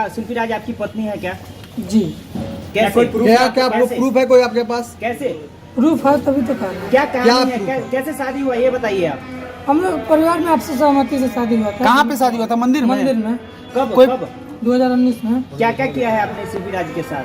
शिल्पी राज आपकी पत्नी है क्या? जी। कैसे? क्या प्रूफ है कोई आपके पास? कैसे प्रूफ है तभी तो कर क्या कहानी है? कैसे शादी हुआ ये बताइए आप। हम लोग परिवार में आपसे सहमति से शादी हुआ था। कहाँ पे शादी हुआ था? मंदिर में? मंदिर में। कब? 2019 में। क्या क्या किया है आपने शिल्पी राज के साथ?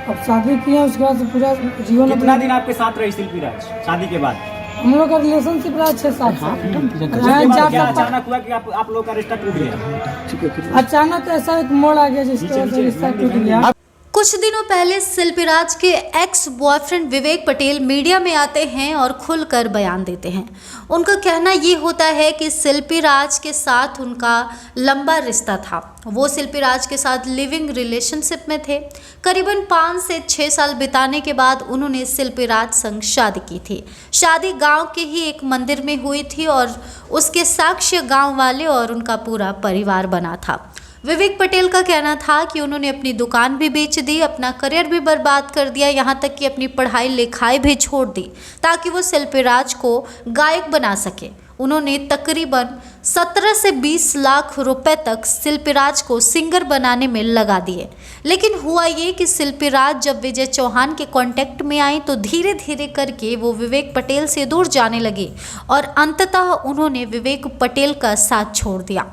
अब शादी किया उसके बाद से पूरा जीवन। कितना दिन आपके साथ रही शिल्पी राज शादी के बाद? हम लोग का रिलेशनशिप रहा 6-7 साल। क्या अचानक हुआ कि आप लोग का रिश्ता टूट गया? अचानक ऐसा एक मोड़ आ गया जिसकी वजह से रिश्ता टूट गया। कुछ दिनों पहले शिल्पी राज के एक्स बॉयफ्रेंड विवेक पटेल मीडिया में आते हैं और खुलकर बयान देते हैं। उनका कहना ये होता है कि शिल्पी राज के साथ उनका लंबा रिश्ता था। वो शिल्पी राज के साथ लिविंग रिलेशनशिप में थे। करीबन 5 से 6 साल बिताने के बाद उन्होंने शिल्पी राज संग शादी की थी। शादी गांव के ही एक मंदिर में हुई थी और उसके साक्ष्य गांव वाले और उनका पूरा परिवार बना था। विवेक पटेल का कहना था कि उन्होंने अपनी दुकान भी बेच दी, अपना करियर भी बर्बाद कर दिया, यहाँ तक कि अपनी पढ़ाई लिखाई भी छोड़ दी ताकि वो शिल्पी राज को गायक बना सके। उन्होंने तकरीबन 17 से 20 लाख रुपए तक शिल्पी राज को सिंगर बनाने में लगा दिए। लेकिन हुआ ये कि शिल्पी राज जब विजय चौहान के कांटेक्ट में आई तो धीरे धीरे करके वो विवेक पटेल से दूर जाने लगे और अंततः उन्होंने विवेक पटेल का साथ छोड़ दिया।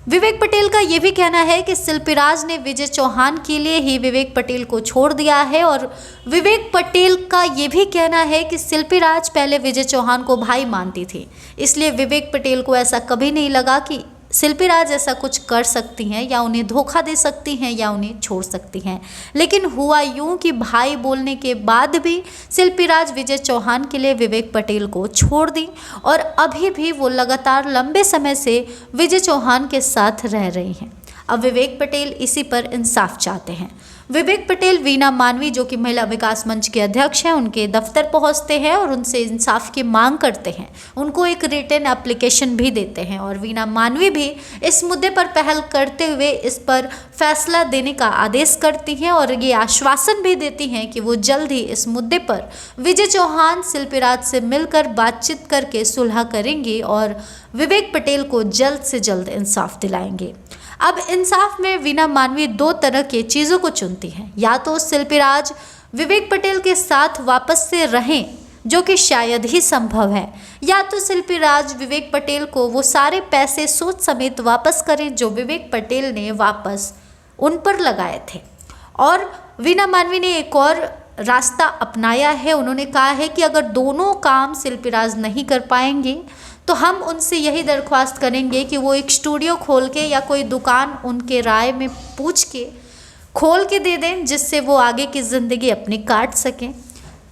विवेक पटेल का ये भी कहना है कि शिल्पी राज ने विजय चौहान के लिए ही विवेक पटेल को छोड़ दिया है और विवेक पटेल का ये भी कहना है कि शिल्पी राज पहले विजय चौहान को भाई मानती थी, इसलिए विवेक पटेल को ऐसा कभी नहीं लगा कि शिल्पी राज ऐसा कुछ कर सकती हैं या उन्हें धोखा दे सकती हैं या उन्हें छोड़ सकती हैं। लेकिन हुआ यूं कि भाई बोलने के बाद भी शिल्पी राज विजय चौहान के लिए विवेक पटेल को छोड़ दी और अभी भी वो लगातार लंबे समय से विजय चौहान के साथ रह रही हैं। अब विवेक पटेल इसी पर इंसाफ चाहते हैं। विवेक पटेल वीना मानवी जो कि महिला विकास मंच के अध्यक्ष हैं, उनके दफ्तर पहुंचते हैं और उनसे इंसाफ की मांग करते हैं। उनको एक रिटन एप्लीकेशन भी देते हैं और वीना मानवी भी इस मुद्दे पर पहल करते हुए इस पर फैसला देने का आदेश करती हैं और ये आश्वासन भी देती हैं कि वो जल्द ही इस मुद्दे पर विजय चौहान शिल्पी राज से मिलकर बातचीत करके सुलह करेंगे और विवेक पटेल को जल्द से जल्द इंसाफ दिलाएंगे। अब इंसाफ में वीना मानवी 2 तरह की चीज़ों को चुनती हैं, या तो शिल्पी राज विवेक पटेल के साथ वापस से रहें जो कि शायद ही संभव है, या तो शिल्पी राज विवेक पटेल को वो सारे पैसे सूद समेत वापस करें जो विवेक पटेल ने वापस उन पर लगाए थे। और वीना मानवी ने एक और रास्ता अपनाया है। उन्होंने कहा है कि अगर दोनों काम शिल्पी राज नहीं कर पाएंगे तो हम उनसे यही दरख्वास्त करेंगे कि वो एक स्टूडियो खोल के या कोई दुकान उनके राय में पूछ के खोल के दे दें जिससे वो आगे की ज़िंदगी अपनी काट सकें।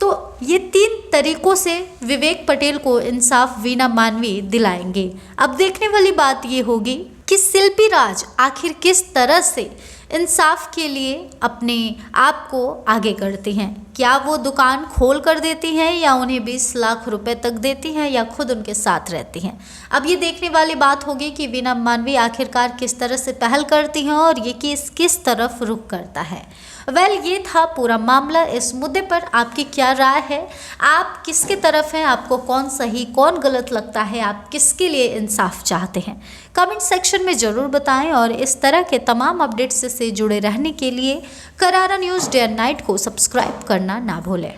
तो ये 3 तरीक़ों से विवेक पटेल को इंसाफ वीना मानवी दिलाएंगे। अब देखने वाली बात ये होगी कि शिल्पी राज आखिर किस तरह से इंसाफ के लिए अपने आप को आगे करती हैं। क्या वो दुकान खोल कर देती हैं या उन्हें 20 लाख रुपए तक देती हैं या खुद उनके साथ रहती हैं। अब ये देखने वाली बात होगी कि वीना मानवी आखिरकार किस तरह से पहल करती हैं और ये केस किस तरफ रुख करता है। ये था पूरा मामला। इस मुद्दे पर आपकी क्या राय है? आप किसके तरफ हैं? आपको कौन सही कौन गलत लगता है? आप किसके लिए इंसाफ चाहते हैं? कमेंट सेक्शन में ज़रूर बताएं और इस तरह के तमाम अपडेट्स से जुड़े रहने के लिए करारा न्यूज़ डे एंड नाइट को सब्सक्राइब करना ना भूलें।